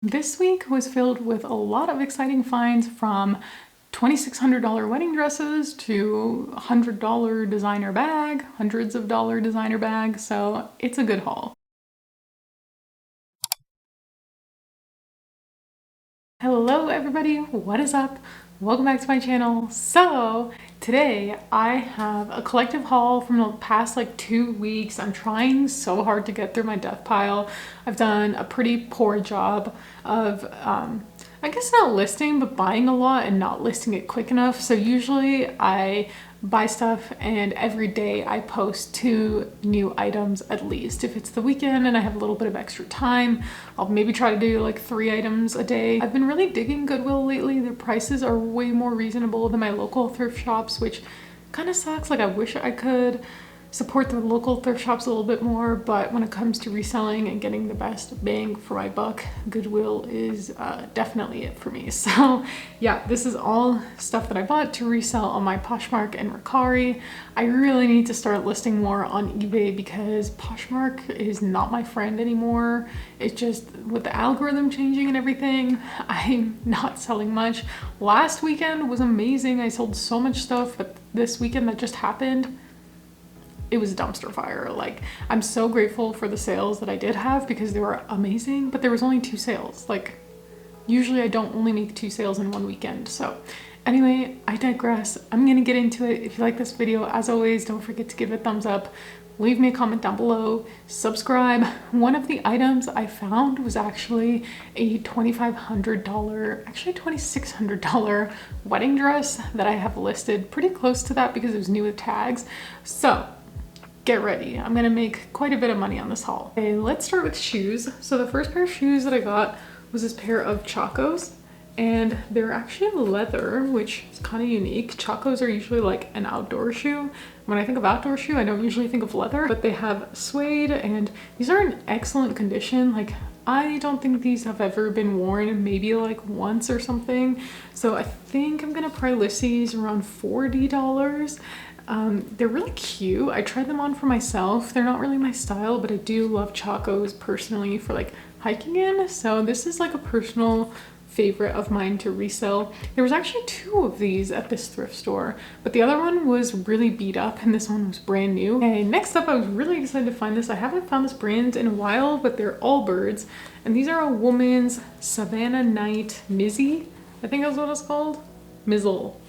This week was filled with a lot of exciting finds, from $2,600 wedding dresses to $100 designer bag, hundreds of dollar designer bag, so it's a good haul. Hello everybody, what is up? Welcome back to my channel. So today I have a collective haul from the past 2 weeks. I'm trying so hard to get through my death pile. I've done a pretty poor job of I guess not listing, but buying a lot and not listing it quick enough. So usually I buy stuff and every day I post 2 new items at least. If it's the weekend and I have a little bit of extra time, I'll maybe try to do 3 items a day. I've been really digging Goodwill lately. Their prices are way more reasonable than my local thrift shops, which kind of sucks. I wish I could support the local thrift shops a little bit more, but when it comes to reselling and getting the best bang for my buck, Goodwill is definitely it for me. So yeah, this is all stuff that I bought to resell on my Poshmark and Mercari. I really need to start listing more on eBay because Poshmark is not my friend anymore. It's just with the algorithm changing and everything, I'm not selling much. Last weekend was amazing. I sold so much stuff, but this weekend that just happened, it was a dumpster fire. I'm so grateful for the sales that I did have because they were amazing, but there was only 2 sales. Usually I don't only make 2 sales in one weekend. So anyway, I digress. I'm gonna get into it. If you like this video, as always, don't forget to give it a thumbs up. Leave me a comment down below, subscribe. One of the items I found was actually a $2,500, actually $2,600 wedding dress that I have listed pretty close to that because it was new with tags. So get ready. I'm gonna make quite a bit of money on this haul. Okay, let's start with shoes. So the first pair of shoes that I got was this pair of Chacos, and they're actually leather, which is kind of unique. Chacos are usually an outdoor shoe. When I think of outdoor shoe, I don't usually think of leather, but they have suede and these are in excellent condition. I don't think these have ever been worn, maybe once or something. So I think I'm gonna probably list these around $40. They're really cute. I tried them on for myself. They're not really my style, but I do love Chacos personally for hiking in. So this is a personal favorite of mine to resell. There was actually 2 of these at this thrift store, but the other one was really beat up and this one was brand new. Okay, next up, I was really excited to find this. I haven't found this brand in a while, but they're AllBirds, and these are a woman's Savannah Night Mizzy. I think that's what it's called. Mizzle.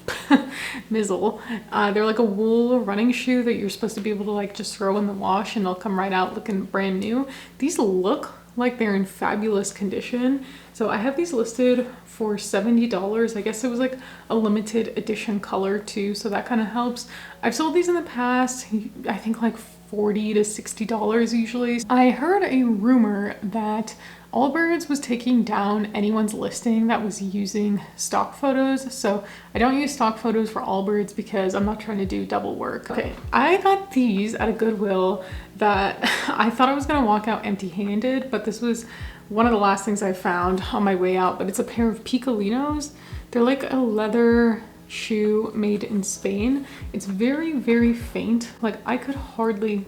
Mizzle. They're a wool running shoe that you're supposed to be able to just throw in the wash and they'll come right out looking brand new. These look like they're in fabulous condition. So I have these listed for $70. I guess it was a limited edition color too, so that kind of helps. I've sold these in the past, I think $40 to $60 usually. I heard a rumor that AllBirds was taking down anyone's listing that was using stock photos. So I don't use stock photos for AllBirds because I'm not trying to do double work. Okay, I got these at a Goodwill that I thought I was gonna walk out empty-handed, but this was one of the last things I found on my way out. But it's a pair of Picolinos. They're a leather shoe made in Spain. It's very, very faint. I could hardly,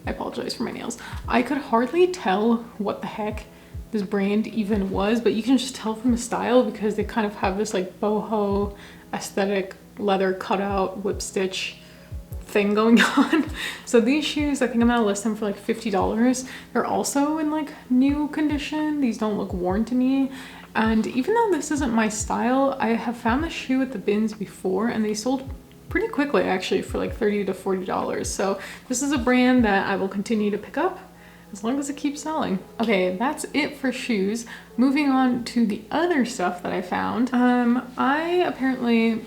I apologize for my nails. I could hardly tell what the heck this brand even was, but you can just tell from the style because they kind of have this boho aesthetic leather cutout whip stitch thing going on. So these shoes, I think I'm gonna list them for $50. They're also in new condition. These don't look worn to me. And even though this isn't my style, I have found the shoe at the bins before and they sold pretty quickly actually for $30 to $40. So this is a brand that I will continue to pick up as long as it keeps selling. Okay, that's it for shoes. Moving on to the other stuff that I found. I apparently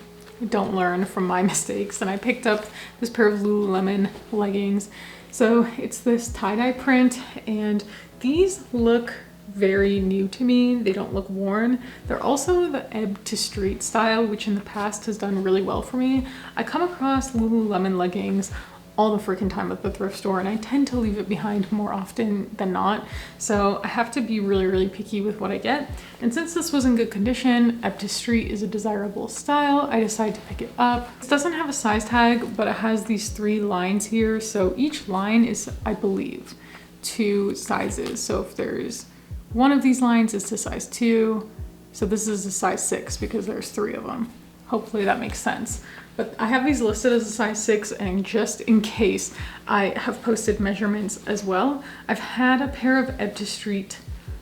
don't learn from my mistakes and I picked up this pair of Lululemon leggings. So it's this tie-dye print and these look very new to me. They don't look worn. They're also the ebb to street style, which in the past has done really well for me. I come across Lululemon leggings all the freaking time at the thrift store and I tend to leave it behind more often than not. So I have to be really, really picky with what I get. And since this was in good condition, ebb to street is a desirable style, I decided to pick it up. This doesn't have a size tag, but it has these 3 lines here. So each line is, I believe, 2 sizes. So if there's one of these lines is to size 2. So this is a size 6 because there's 3 of them. Hopefully that makes sense. But I have these listed as a size 6, and just in case, I have posted measurements as well. I've had a pair of Ebb to Street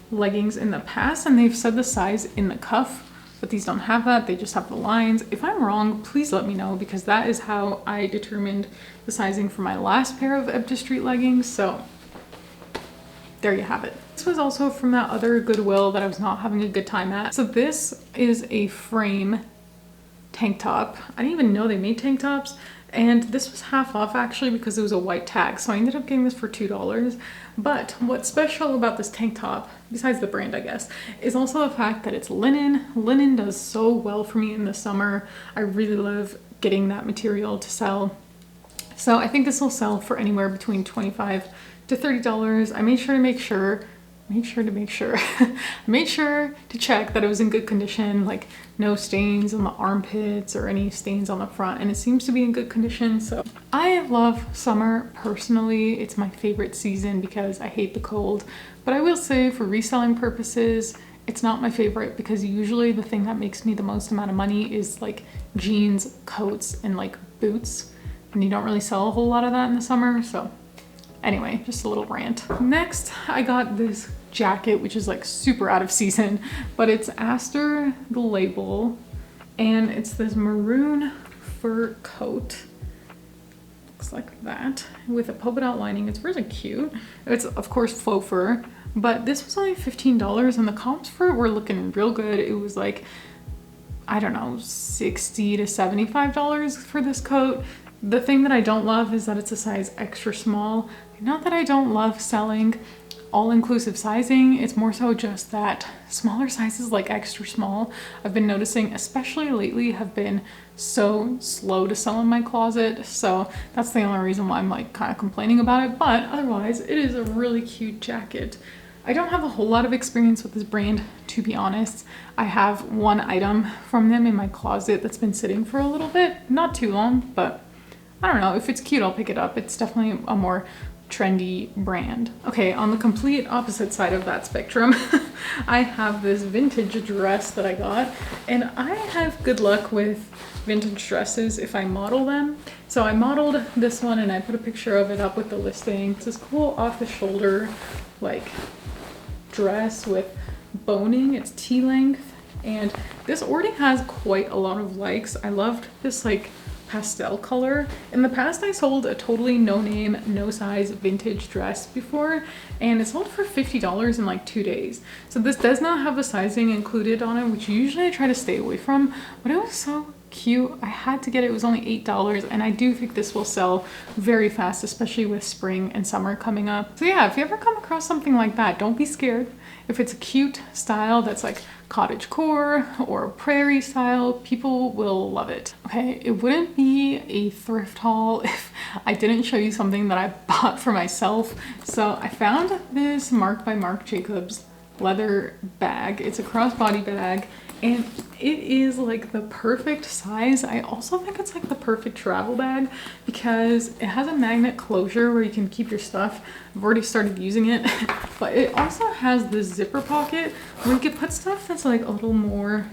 leggings in the past, and they've said the size in the cuff, but these don't have that. They just have the lines. If I'm wrong, please let me know, because that is how I determined the sizing for my last pair of Ebb to Street leggings. So there you have it. This was also from that other Goodwill that I was not having a good time at. So this is a frame tank top. I didn't even know they made tank tops, and this was half off actually because it was a white tag. So I ended up getting this for $2. But what's special about this tank top, besides the brand I guess, is also the fact that it's linen. Linen does so well for me in the summer. I really love getting that material to sell. So I think this will sell for anywhere between $25 to $30. I made sure to check that it was in good condition, like no stains on the armpits or any stains on the front, and it seems to be in good condition. So I love summer personally. It's my favorite season because I hate the cold, but I will say for reselling purposes, it's not my favorite, because usually the thing that makes me the most amount of money is like jeans, coats, and like boots, and you don't really sell a whole lot of that in the summer. So anyway, just a little rant. Next, I got this jacket, which is like super out of season, but it's Aster, the label, and it's this maroon fur coat. Looks like that, with a polka dot lining. It's really cute. It's of course faux fur, but this was only $15, and the comps for it were looking real good. It was like, I don't know, $60 to $75 for this coat. The thing that I don't love is that it's a size extra small. Not that I don't love selling all-inclusive sizing, it's more so just that smaller sizes like extra small, I've been noticing, especially lately, have been so slow to sell in my closet. So that's the only reason why I'm like kind of complaining about it, but otherwise it is a really cute jacket. I don't have a whole lot of experience with this brand, to be honest. I have one item from them in my closet that's been sitting for a little bit, not too long, but I don't know, if it's cute, I'll pick it up. It's definitely a more trendy brand. Okay, on the complete opposite side of that spectrum, I have this vintage dress that I got, and I have good luck with vintage dresses if I model them. So I modeled this one and I put a picture of it up with the listing. It's this cool off the shoulder like dress with boning. It's T-length, and this already has quite a lot of likes. I loved this like pastel color. In the past, I sold a totally no name, no size vintage dress before, and it sold for $50 in like 2 days. So this does not have the sizing included on it, which usually I try to stay away from, but it was so cute. I had to get it. It was only $8, and I do think this will sell very fast, especially with spring and summer coming up. So yeah, if you ever come across something like that, don't be scared. If it's a cute style that's like cottage core or prairie style, people will love it. Okay, it wouldn't be a thrift haul if I didn't show you something that I bought for myself. So I found this Marc by Marc Jacobs leather bag. It's a crossbody bag, and it is like the perfect size. I also think it's like the perfect travel bag because it has a magnet closure where you can keep your stuff. I've already started using it, but it also has this zipper pocket where you can put stuff that's like a little more,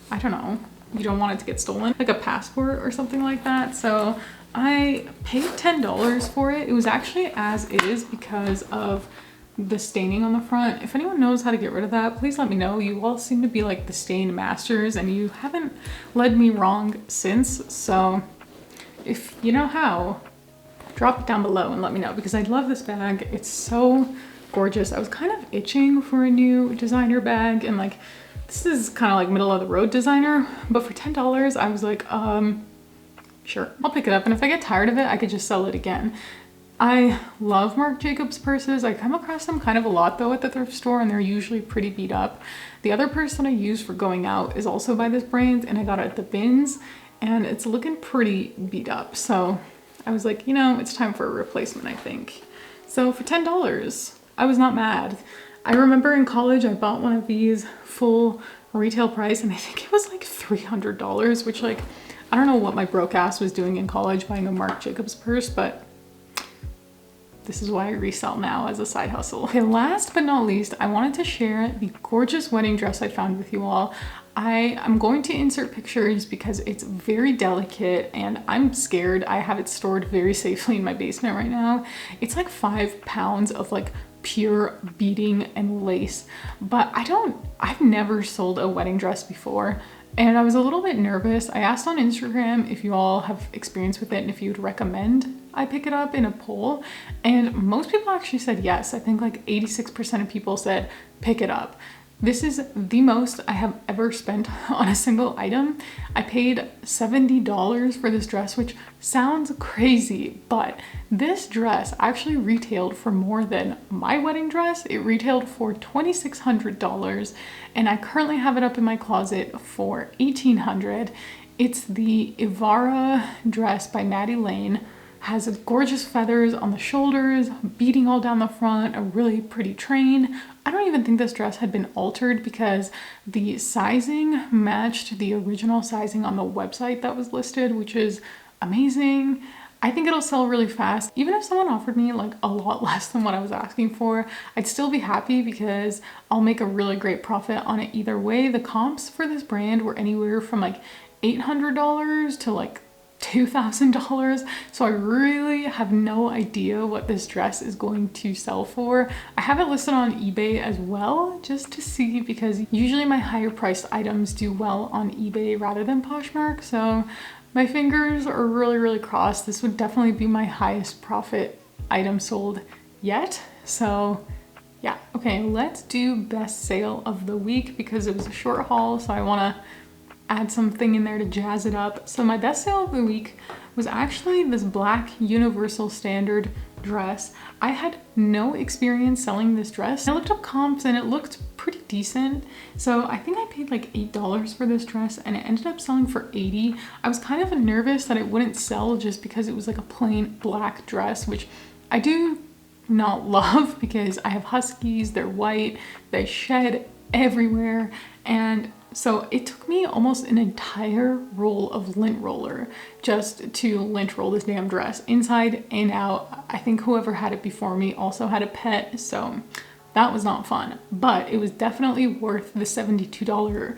I don't know, you don't want it to get stolen, like a passport or something like that. So I paid $10 for it. It was actually as is because of the staining on the front. If anyone knows how to get rid of that, please let me know. You all seem to be like the stain masters, and you haven't led me wrong since. So if you know how, drop it down below and let me know, because I love this bag. It's so gorgeous. I was kind of itching for a new designer bag, and like this is kind of like middle of the road designer, but for $10 I was like, sure, I'll pick it up, and if I get tired of it, I could just sell it again. I love Marc Jacobs purses. I come across them kind of a lot though at the thrift store, and they're usually pretty beat up. The other purse that I use for going out is also by this brand, and I got it at the bins, and it's looking pretty beat up. So I was like, you know, it's time for a replacement, I think. So for $10, I was not mad. I remember in college, I bought one of these full retail price, and I think it was like $300, which like, I don't know what my broke ass was doing in college buying a Marc Jacobs purse, but this is why I resell now as a side hustle. Okay, last but not least, I wanted to share the gorgeous wedding dress I found with you all. I'm going to insert pictures because it's very delicate and I'm scared. I have it stored very safely in my basement right now. It's like 5 pounds of like pure beading and lace, but I've never sold a wedding dress before. And I was a little bit nervous. I asked on Instagram if you all have experience with it and if you'd recommend I pick it up in a poll. And most people actually said yes. I think like 86% of people said pick it up. This is the most I have ever spent on a single item. I paid $70 for this dress, which sounds crazy, but this dress actually retailed for more than my wedding dress. It retailed for $2,600, and I currently have it up in my closet for $1,800. It's the Ivara dress by Maddie Lane. Has gorgeous feathers on the shoulders, beading all down the front, a really pretty train. I don't even think this dress had been altered because the sizing matched the original sizing on the website that was listed, which is amazing. I think it'll sell really fast. Even if someone offered me like a lot less than what I was asking for, I'd still be happy because I'll make a really great profit on it either way. The comps for this brand were anywhere from like $800 to like $2,000, so I really have no idea what this dress is going to sell for. I have it listed on eBay as well, just to see, because usually my higher priced items do well on eBay rather than Poshmark, so my fingers are really crossed. This would definitely be my highest profit item sold yet. So yeah, okay, let's do best sale of the week because it was a short haul, so I want to add something in there to jazz it up. So my best sale of the week was actually this black universal standard dress. I had no experience selling this dress. I looked up comps and it looked pretty decent. So I think I paid like $8 for this dress and it ended up selling for $80. I was kind of nervous that it wouldn't sell just because it was like a plain black dress, which I do not love because I have huskies, they're white, they shed everywhere, and so it took me almost an entire roll of lint roller just to lint roll this damn dress inside and out. I think whoever had it before me also had a pet, so that was not fun, but it was definitely worth the $72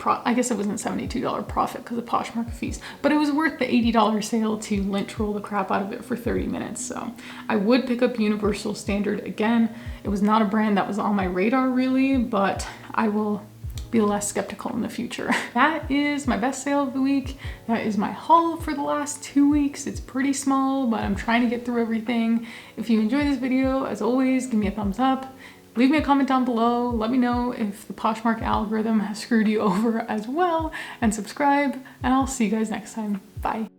I guess it wasn't $72 profit because of Poshmark fees, but it was worth the $80 sale to lint roll the crap out of it for 30 minutes. So I would pick up Universal Standard again. It was not a brand that was on my radar really, but I will be less skeptical in the future. That is my best sale of the week. That is my haul for the last 2 weeks. It's pretty small, but I'm trying to get through everything. If you enjoyed this video, as always, give me a thumbs up. Leave me a comment down below. Let me know if the Poshmark algorithm has screwed you over as well, and subscribe, and I'll see you guys next time. Bye.